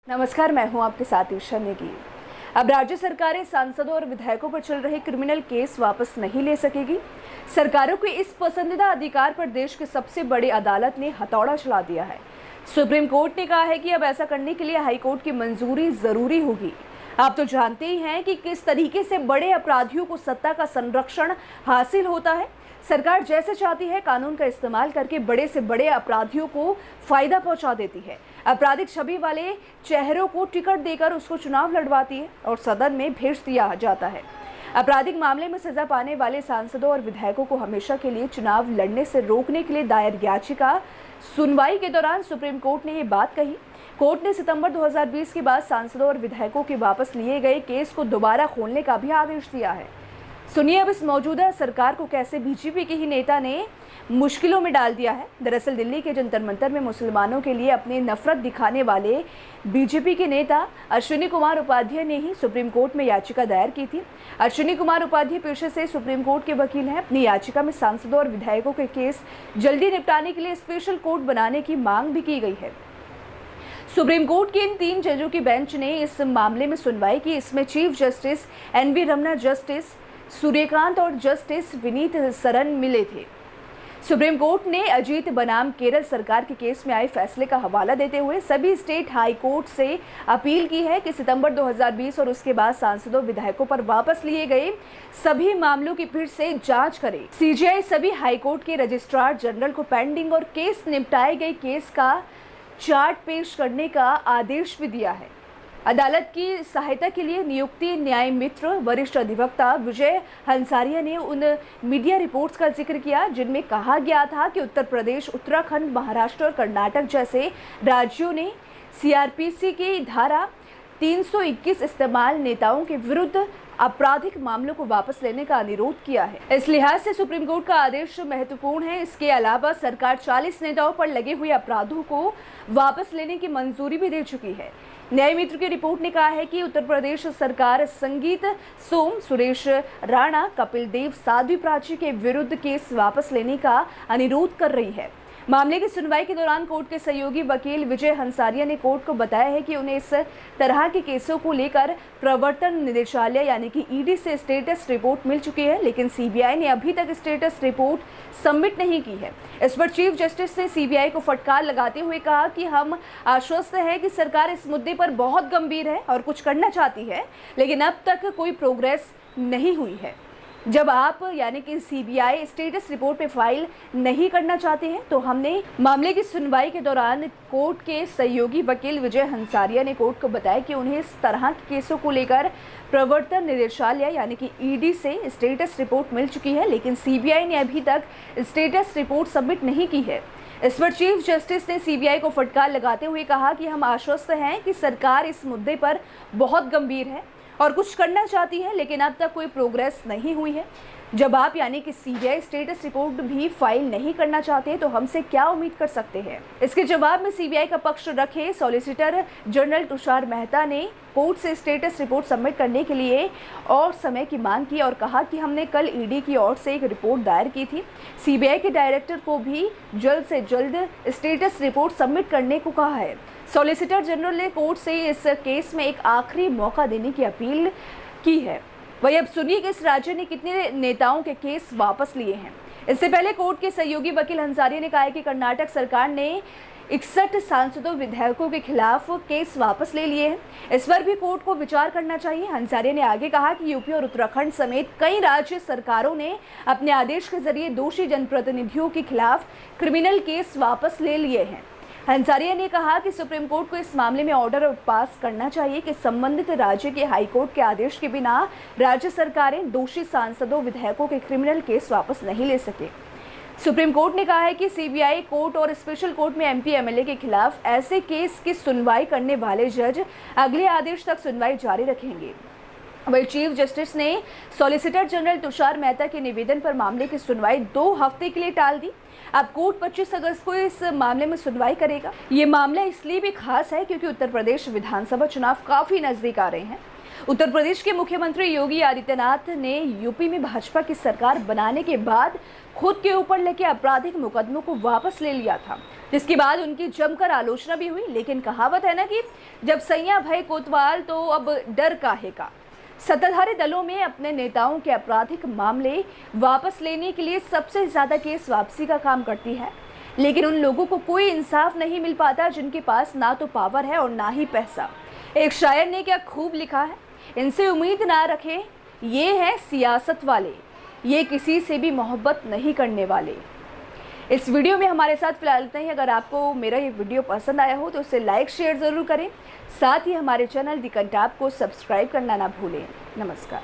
नमस्कार, मैं हूं आपके साथ ईशा नेगी। अब राज्य सरकारें सांसदों और विधायकों पर चल रहे क्रिमिनल केस वापस नहीं ले सकेगी। सरकारों के इस पसंदीदा अधिकार पर देश के सबसे बड़ी अदालत ने हथौड़ा चला दिया है। सुप्रीम कोर्ट ने कहा है कि अब ऐसा करने के लिए हाई कोर्ट की मंजूरी जरूरी होगी। आप तो जानते ही हैं कि किस तरीके से बड़े अपराधियों को सत्ता का संरक्षण हासिल होता है। सरकार जैसे चाहती है कानून का इस्तेमाल करके बड़े से बड़े अपराधियों को फायदा पहुंचा देती है। आपराधिक छवि वाले चेहरों को टिकट देकर उसको चुनाव लड़वाती है और सदन में भेज दिया जाता है। आपराधिक मामले में सजा पाने वाले सांसदों और विधायकों को हमेशा के लिए चुनाव लड़ने से रोकने के लिए दायर याचिका सुनवाई के दौरान सुप्रीम कोर्ट ने ये बात कही। कोर्ट ने सितंबर 2020 के बाद सांसदों और विधायकों के वापस लिए गए केस को दोबारा खोलने का भी आदेश दिया है। सुनिए अब इस मौजूदा सरकार को कैसे बीजेपी के ही नेता ने मुश्किलों में डाल दिया है। दरअसल दिल्ली के जंतर मंतर में मुसलमानों के लिए अपनी नफरत दिखाने वाले बीजेपी के नेता अश्विनी कुमार उपाध्याय ने ही सुप्रीम कोर्ट में याचिका दायर की थी। अश्विनी कुमार उपाध्याय पेशे से सुप्रीम कोर्ट के वकील हैं। अपनी याचिका में सांसदों और विधायकों के केस जल्दी निपटाने के लिए स्पेशल कोर्ट बनाने की मांग भी की गई है। सुप्रीम कोर्ट के इन 3 जजों की बेंच ने इस मामले में सुनवाई की। इसमें chief justice N V Ramana, justice Suryakant और जस्टिस विनीत सरन मिले थे। सुप्रीम कोर्ट ने अजीत बनाम केरल सरकार के केस में आए फैसले का हवाला देते हुए सभी स्टेट हाई कोर्ट से अपील की है कि सितंबर 2020 और उसके बाद सांसदों विधायकों पर वापस लिए गए सभी मामलों की फिर से जांच करे। सीजीआई सभी हाई कोर्ट के रजिस्ट्रार जनरल को पेंडिंग और केस निपटाए गए केस का चार्ट पेश करने का आदेश भी दिया है। अदालत की सहायता के लिए नियुक्ति न्याय मित्र वरिष्ठ अधिवक्ता विजय हंसारिया ने उन मीडिया रिपोर्ट्स का जिक्र किया जिनमें कहा गया था कि उत्तर प्रदेश, उत्तराखंड, महाराष्ट्र और कर्नाटक जैसे राज्यों ने सीआरपीसी की धारा 321 इस्तेमाल नेताओं के विरुद्ध आपराधिक मामलों को वापस लेने का अनुरोध किया है। इस लिहाज से सुप्रीम कोर्ट का आदेश महत्वपूर्ण है। इसके अलावा सरकार 40 नेताओं पर लगे हुए अपराधों को वापस लेने की मंजूरी भी दे चुकी है। न्याय मित्र की रिपोर्ट ने कहा है कि उत्तर प्रदेश सरकार संगीत सोम, सुरेश राणा, कपिल देव, साध्वी प्राची के विरुद्ध केस वापस लेने का अनुरोध कर रही है। मामले की सुनवाई के दौरान कोर्ट के सहयोगी वकील विजय हंसारिया ने कोर्ट को बताया है कि उन्हें इस तरह के केसों को लेकर प्रवर्तन निदेशालय यानी कि ईडी से स्टेटस रिपोर्ट मिल चुकी है, लेकिन सीबीआई ने अभी तक स्टेटस रिपोर्ट सबमिट नहीं की है। इस पर चीफ जस्टिस ने सीबीआई को फटकार लगाते हुए कहा कि हम आश्वस्त हैं कि सरकार इस मुद्दे पर बहुत गंभीर है और कुछ करना चाहती है, लेकिन अब तक कोई प्रोग्रेस नहीं हुई है। जब आप यानी कि सीबीआई स्टेटस रिपोर्ट पे फाइल नहीं करना चाहते हैं तो हमने मामले की सुनवाई के दौरान कोर्ट के सहयोगी वकील विजय हंसारिया ने कोर्ट को बताया कि उन्हें इस तरह के केसों को लेकर प्रवर्तन निदेशालय यानी कि ईडी से स्टेटस रिपोर्ट मिल चुकी है, लेकिन सीबीआई ने अभी तक स्टेटस रिपोर्ट सबमिट नहीं की है। इस पर चीफ जस्टिस ने सीबीआई को फटकार लगाते हुए कहा कि हम आश्वस्त हैं कि सरकार इस मुद्दे पर बहुत गंभीर है और कुछ करना चाहती है, लेकिन अब तक कोई प्रोग्रेस नहीं हुई है। जब आप यानी कि सीबीआई स्टेटस रिपोर्ट भी फाइल नहीं करना चाहते तो हमसे क्या उम्मीद कर सकते हैं। इसके जवाब में सीबीआई का पक्ष रखे सॉलिसिटर जनरल तुषार मेहता ने कोर्ट से स्टेटस रिपोर्ट सबमिट करने के लिए और समय की मांग की और कहा कि हमने कल ईडी की ओर से एक रिपोर्ट दायर की थी। सीबीआई के डायरेक्टर को भी जल्द से जल्द स्टेटस रिपोर्ट सबमिट करने को कहा है। सॉलिसिटर जनरल ने कोर्ट से इस केस में एक आखिरी मौका देने की अपील की है। वही अब सुनिए कि इस राज्य ने कितने नेताओं के केस वापस लिए हैं। इससे पहले कोर्ट के सहयोगी वकील हंसारिया ने कहा है कि कर्नाटक सरकार ने 61 सांसदों विधायकों के खिलाफ केस वापस ले लिए हैं। इस पर भी कोर्ट को विचार करना चाहिए। हंसारिया ने आगे कहा कि यूपी और उत्तराखंड समेत कई राज्य सरकारों ने अपने आदेश के जरिए दोषी जनप्रतिनिधियों के खिलाफ क्रिमिनल केस वापस ले लिए हैं। हंसारिया ने कहा कि सुप्रीम कोर्ट को इस मामले में ऑर्डर पास करना चाहिए कि संबंधित राज्य के हाई कोर्ट के आदेश के बिना राज्य सरकारें दोषी सांसदों विधायकों के क्रिमिनल केस वापस नहीं ले सके। सुप्रीम कोर्ट ने कहा है कि सीबीआई कोर्ट और स्पेशल कोर्ट में एमपी एमएलए के खिलाफ ऐसे केस की सुनवाई करने वाले जज अगले आदेश तक सुनवाई जारी रखेंगे। वही चीफ जस्टिस ने सॉलिसिटर जनरल तुषार मेहता के निवेदन पर मामले की सुनवाई 2 हफ्ते के लिए टाल दी। अब कोर्ट 25 अगस्त को इस मामले में सुनवाई करेगा। ये मामला इसलिए भी खास है क्योंकि उत्तर प्रदेश विधानसभा चुनाव काफी नजदीक आ रहे हैं। उत्तर प्रदेश के मुख्यमंत्री योगी आदित्यनाथ ने यूपी में भाजपा की सरकार बनाने के बाद खुद के ऊपर लेके आपराधिक मुकदमों को वापस ले लिया था, जिसके बाद उनकी जमकर आलोचना भी हुई। लेकिन कहावत है ना कि जब सैया भय कोतवाल तो अब डर काहे का। सत्ताधारी दलों में अपने नेताओं के आपराधिक मामले वापस लेने के लिए सबसे ज्यादा केस वापसी का काम करती है, लेकिन उन लोगों को कोई इंसाफ नहीं मिल पाता जिनके पास ना तो पावर है और ना ही पैसा। एक शायर ने क्या खूब लिखा है, इनसे उम्मीद ना रखें, ये हैं सियासत वाले, ये किसी से भी मोहब्बत नहीं करने वाले। इस वीडियो में हमारे साथ फिलहाल इतना ही। अगर आपको मेरा ये वीडियो पसंद आया हो तो उसे लाइक शेयर ज़रूर करें। साथ ही हमारे चैनल दी कंटाप को सब्सक्राइब करना ना भूलें। नमस्कार।